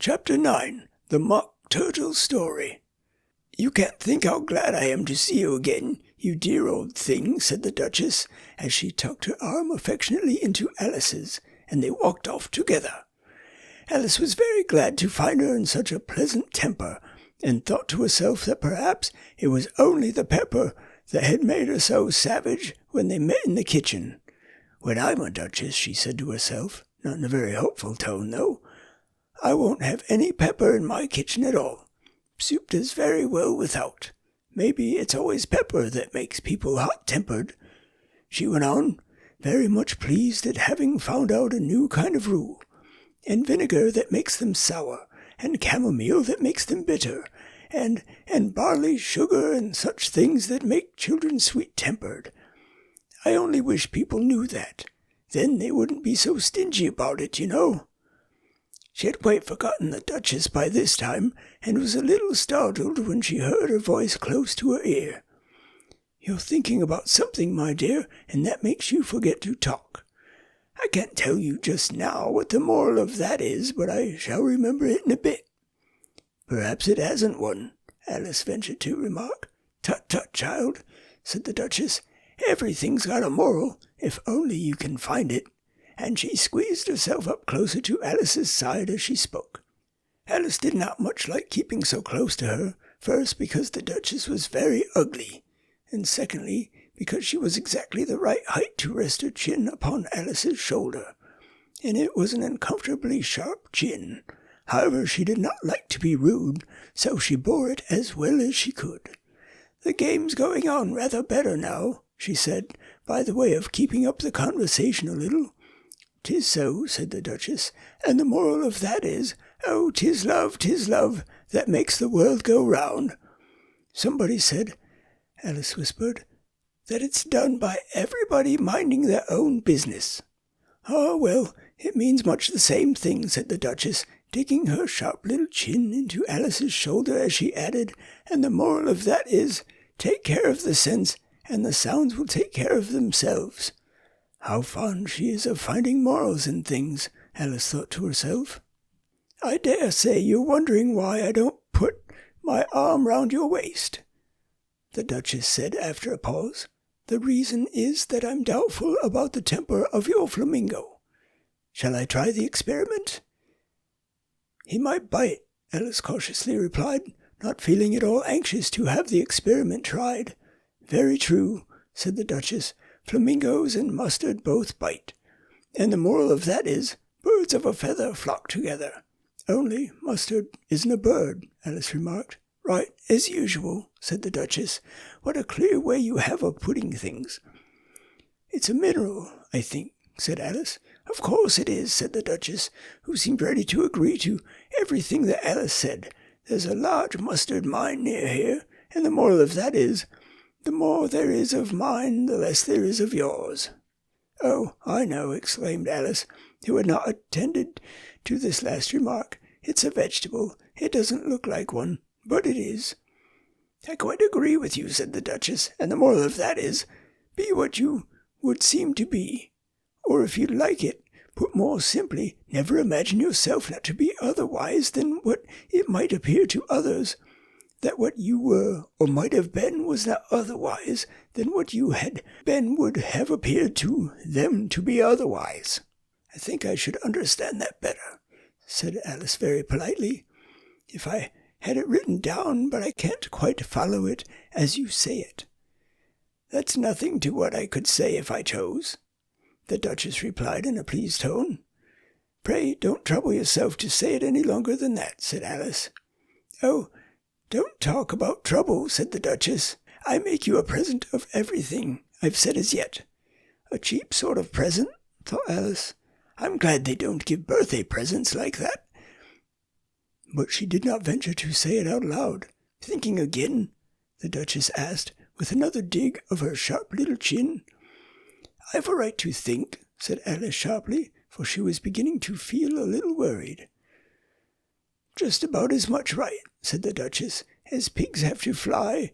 Chapter 9. The Mock Turtle Story. "You can't think how glad I am to see you again, you dear old thing," said the Duchess, as she tucked her arm affectionately into Alice's, and they walked off together. Alice was very glad to find her in such a pleasant temper, and thought to herself that perhaps it was only the pepper that had made her so savage when they met in the kitchen. "When I'm a duchess," she said to herself, not in a very hopeful tone, though, "I won't have any pepper in my kitchen at all. Soup does very well without. Maybe it's always pepper that makes people hot-tempered," she went on, very much pleased at having found out a new kind of rule. "And vinegar that makes them sour, and chamomile that makes them bitter, and barley sugar and such things that make children sweet-tempered. I only wish people knew that. Then they wouldn't be so stingy about it, you know." She had quite forgotten the Duchess by this time, and was a little startled when she heard her voice close to her ear. "You're thinking about something, my dear, and that makes you forget to talk. I can't tell you just now what the moral of that is, but I shall remember it in a bit." "Perhaps it hasn't one," Alice ventured to remark. "Tut, tut, child," said the Duchess. "Everything's got a moral, if only you can find it." And she squeezed herself up closer to Alice's side as she spoke. Alice did not much like keeping so close to her, first because the Duchess was very ugly, and secondly because she was exactly the right height to rest her chin upon Alice's shoulder, and it was an uncomfortably sharp chin. However, she did not like to be rude, so she bore it as well as she could. "The game's going on rather better now," she said, by the way of keeping up the conversation a little. "'Tis so," said the Duchess, "and the moral of that is, oh, 'tis love, that makes the world go round." "Somebody said," Alice whispered, "that it's done by everybody minding their own business." "Ah, well, it means much the same thing," said the Duchess, digging her sharp little chin into Alice's shoulder as she added, "and the moral of that is, take care of the sense, and the sounds will take care of themselves." How fond she is of finding morals in things, Alice thought to herself. "I dare say you're wondering why I don't put my arm round your waist," the Duchess said after a pause. "The reason is that I'm doubtful about the temper of your flamingo. Shall I try the experiment?" "He might bite," Alice cautiously replied, not feeling at all anxious to have the experiment tried. "Very true," said the Duchess. "Flamingos and mustard both bite. And the moral of that is, birds of a feather flock together." "Only mustard isn't a bird," Alice remarked. "Right, as usual," said the Duchess. "What a clear way you have of putting things." "It's a mineral, I think," said Alice. "Of course it is," said the Duchess, who seemed ready to agree to everything that Alice said. "There's a large mustard mine near here, and the moral of that is, the more there is of mine, the less there is of yours." "Oh, I know," exclaimed Alice, who had not attended to this last remark. "It's a vegetable. It doesn't look like one, but it is." "I quite agree with you," said the Duchess, "and the moral of that is, be what you would seem to be. Or if you'd like it, put more simply, never imagine yourself not to be otherwise than what it might appear to others. That what you were or might have been was not otherwise than what you had been would have appeared to them to be otherwise." "I think I should understand that better," said Alice very politely, "if I had it written down, but I can't quite follow it as you say it." "That's nothing to what I could say if I chose," the Duchess replied in a pleased tone. "Pray don't trouble yourself to say it any longer than that," said Alice. "Oh, don't talk about trouble," said the Duchess. "I make you a present of everything I've said as yet." "A cheap sort of present," thought Alice. "I'm glad they don't give birthday presents like that." But she did not venture to say it out loud. "Thinking again?" the Duchess asked, with another dig of her sharp little chin. "I've a right to think," said Alice sharply, for she was beginning to feel a little worried. "Just about as much right," said the Duchess, "as pigs have to fly,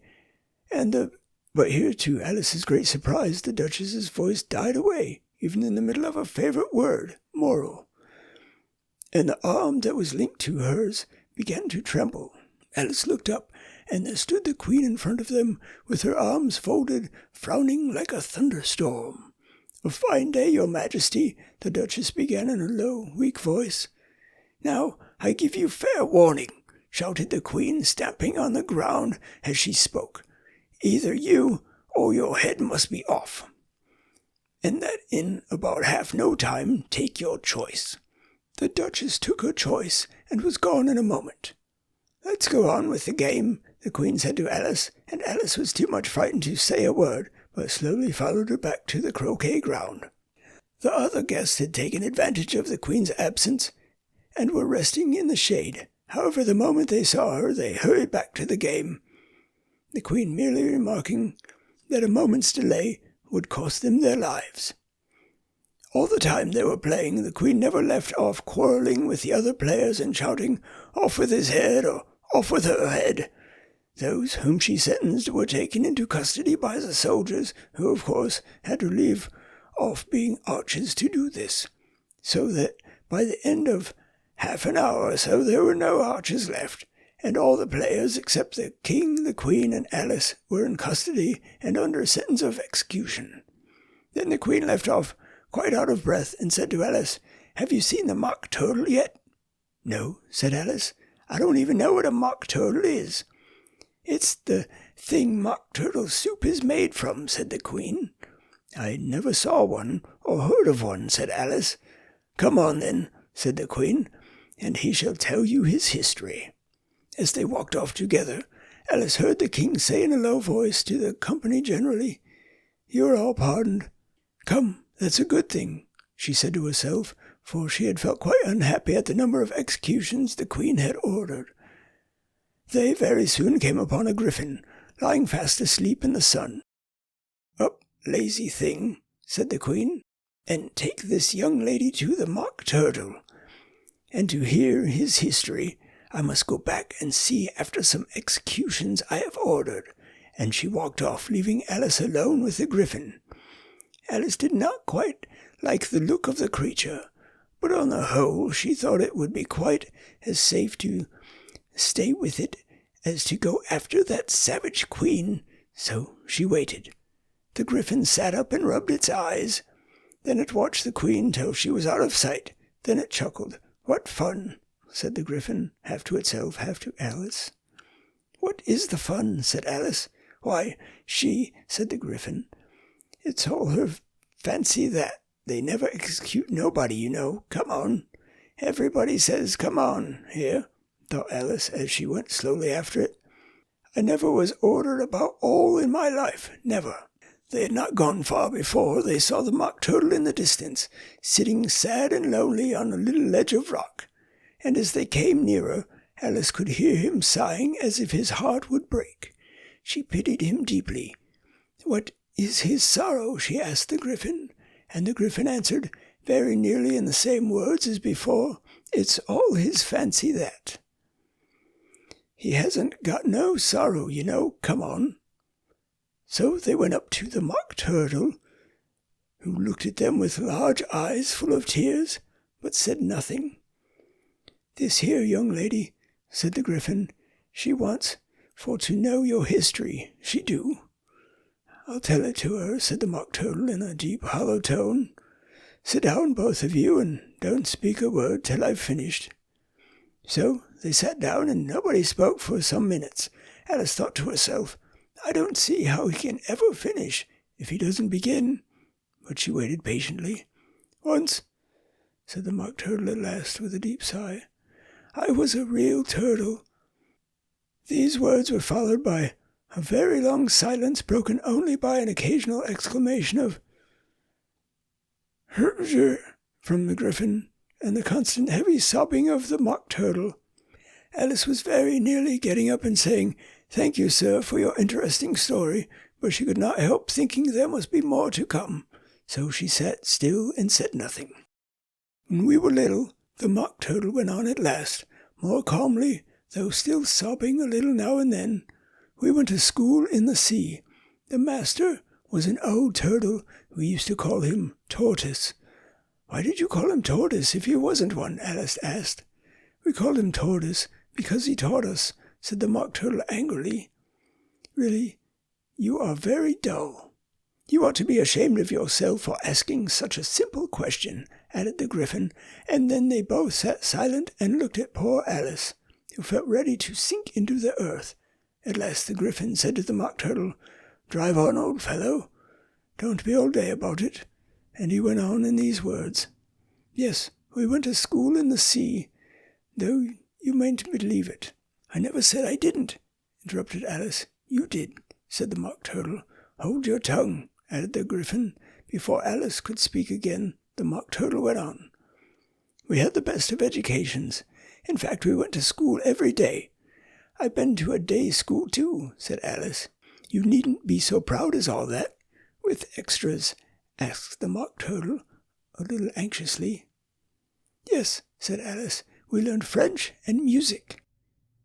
and the—" But here, to Alice's great surprise, the Duchess's voice died away, even in the middle of a favourite word, moral. and the arm that was linked to hers began to tremble. Alice looked up, and there stood the Queen in front of them, with her arms folded, frowning like a thunderstorm. "A fine day, your Majesty," the Duchess began in a low, weak voice. "Now, I give you fair warning," shouted the Queen, stamping on the ground as she spoke. "Either you or your head must be off, and that in about half no time. Take your choice." The Duchess took her choice and was gone in a moment. "Let's go on with the game," the Queen said to Alice, and Alice was too much frightened to say a word, but slowly followed her back to the croquet ground. The other guests had taken advantage of the Queen's absence and were resting in the shade. However, the moment they saw her, they hurried back to the game, the Queen merely remarking that a moment's delay would cost them their lives. All the time they were playing, the Queen never left off quarrelling with the other players and shouting, "Off with his head," or "Off with her head." Those whom she sentenced were taken into custody by the soldiers, who of course had to leave off being archers to do this, so that by the end of half an hour or so there were no archers left, and all the players except the King, the Queen, and Alice were in custody and under sentence of execution. Then the Queen left off, quite out of breath, and said to Alice, "Have you seen the Mock Turtle yet?" "No," said Alice. "I don't even know what a Mock Turtle is." "It's the thing Mock Turtle soup is made from," said the Queen. "I never saw one or heard of one," said Alice. "Come on, then," said the Queen, "and he shall tell you his history." As they walked off together, Alice heard the King say in a low voice to the company generally, "You are all pardoned." "Come, that's a good thing," she said to herself, for she had felt quite unhappy at the number of executions the Queen had ordered. They very soon came upon a griffin, lying fast asleep in the sun. "Up, lazy thing," said the Queen, "and take this young lady to the Mock Turtle. And to hear his history, I must go back and see after some executions I have ordered." And she walked off, leaving Alice alone with the griffin. Alice did not quite like the look of the creature, but on the whole she thought it would be quite as safe to stay with it as to go after that savage Queen, so she waited. The griffin sat up and rubbed its eyes. Then it watched the Queen till she was out of sight. Then it chuckled. "What fun!" said the griffin, half to itself, half to Alice. "What is the fun?" said Alice. "Why, she," said the griffin. "It's all her fancy that. They never execute nobody, you know. Come on. Everybody says come on, here," thought Alice as she went slowly after it. "I never was ordered about all in my life, never." They had not gone far before they saw the Mock Turtle in the distance, sitting sad and lonely on a little ledge of rock, and as they came nearer, Alice could hear him sighing as if his heart would break. She pitied him deeply. "What is his sorrow?" she asked the griffin, and the griffin answered, very nearly in the same words as before, "It's all his fancy that. He hasn't got no sorrow, you know. Come on." So they went up to the Mock Turtle, who looked at them with large eyes full of tears, but said nothing. "This here young lady," said the griffin, "she wants for to know your history, she do." "I'll tell it to her," said the Mock Turtle in a deep, hollow tone. "Sit down, both of you, and don't speak a word till I've finished." So they sat down, and nobody spoke for some minutes. Alice thought to herself, "I don't see how he can ever finish if he doesn't begin." But she waited patiently. "Once," said the Mock Turtle at last with a deep sigh, "I was a real turtle." These words were followed by a very long silence, broken only by an occasional exclamation of "Herger" from the griffin, and the constant heavy sobbing of the Mock Turtle. Alice was very nearly getting up and saying, "Thank you, sir, for your interesting story," but she could not help thinking there must be more to come, so she sat still and said nothing. "When we were little," the Mock Turtle went on at last, more calmly, though still sobbing a little now and then, "we went to school in the sea. The master was an old turtle. We used to call him Tortoise. "Why did you call him Tortoise if he wasn't one?" Alice asked. "We called him Tortoise because he taught us," said the Mock Turtle angrily. "Really, you are very dull. You ought to be ashamed of yourself for asking such a simple question," added the Gryphon, and then they both sat silent and looked at poor Alice, who felt ready to sink into the earth. At last the Gryphon said to the Mock Turtle, "Drive on, old fellow. Don't be all day about it." And he went on in these words. "Yes, we went to school in the sea, though you mayn't believe it." "I never said I didn't," interrupted Alice. "You did," said the Mock Turtle. "Hold your tongue," added the Gryphon. Before Alice could speak again, the Mock Turtle went on. "We had the best of educations. In fact, we went to school every day." "I've been to a day school too," said Alice. "You needn't be so proud as all that." "With extras?" asked the Mock Turtle, a little anxiously. "Yes," said Alice. "We learned French and music."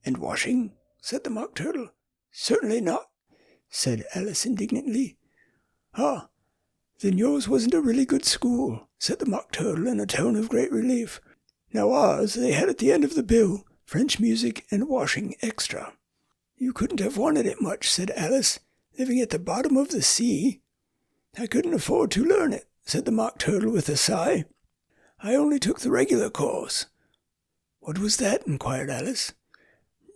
"And washing?" said the Mock Turtle. "Certainly not," said Alice indignantly. "Ah, then yours wasn't a really good school," said the Mock Turtle in a tone of great relief. "Now ours, they had at the end of the bill, French music and washing extra." "You couldn't have wanted it much," said Alice, "living at the bottom of the sea." "I couldn't afford to learn it," said the Mock Turtle with a sigh. "I only took the regular course." "What was that?" inquired Alice.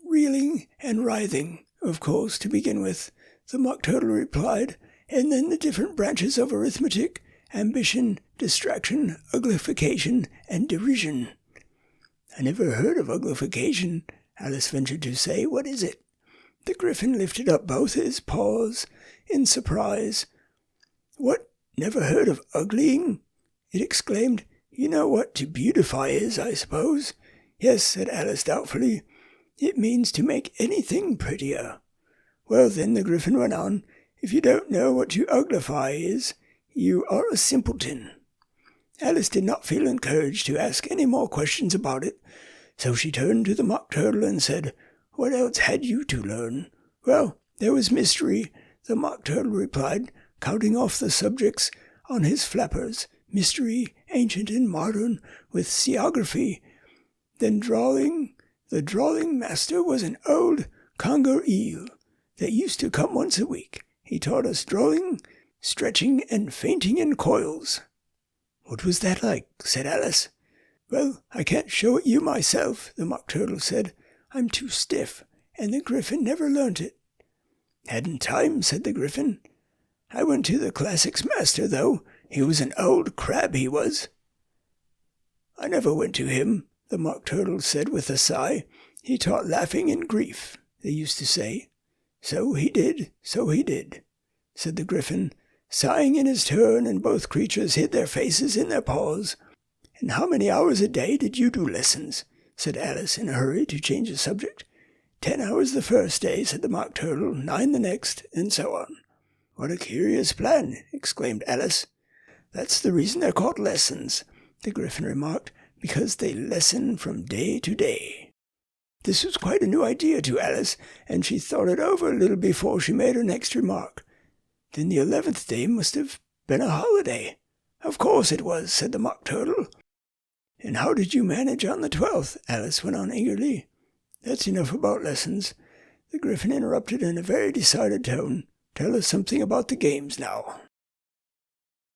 "Reeling and writhing, of course, to begin with," the Mock Turtle replied, "and then the different branches of arithmetic, ambition, distraction, uglification, and derision." "I never heard of uglification," Alice ventured to say. "What is it?" The Gryphon lifted up both his paws in surprise. "What, never heard of uglying?" it exclaimed. "You know what to beautify is, I suppose." "Yes," said Alice doubtfully. "It means to make anything prettier." "Well, then," the Gryphon went on, "if you don't know what to uglify is, you are a simpleton." Alice did not feel encouraged to ask any more questions about it, so she turned to the Mock Turtle and said, "What else had you to learn?" "Well, there was mystery," the Mock Turtle replied, counting off the subjects on his flappers. "Mystery, ancient and modern, with seaography. Then drawing. The drawing master was an old conger eel that used to come once a week. He taught us drawing, stretching, and fainting in coils." "What was that like?" said Alice. "Well, I can't show it you myself," the Mock Turtle said. "I'm too stiff, and the Gryphon never learnt it." "Hadn't time," said the Gryphon. "I went to the classics master, though. He was an old crab, he was." "I never went to him," the Mock Turtle said with a sigh. "He taught laughing in grief, they used to say." "So he did, said the Gryphon, sighing in his turn, and both creatures hid their faces in their paws. "And how many hours a day did you do lessons?" said Alice in a hurry to change the subject. 10 hours the first day," said the Mock Turtle, 9 the next, and so on. "What a curious plan," exclaimed Alice. "That's the reason they're called lessons," the Gryphon remarked, "because they lessen from day to day." This was quite a new idea to Alice, and she thought it over a little before she made her next remark. "Then the 11th day must have been a holiday." "Of course it was," said the Mock Turtle. "And how did you manage on the 12th?" Alice went on eagerly. "That's enough about lessons," the Gryphon interrupted in a very decided tone. "Tell us something about the games now."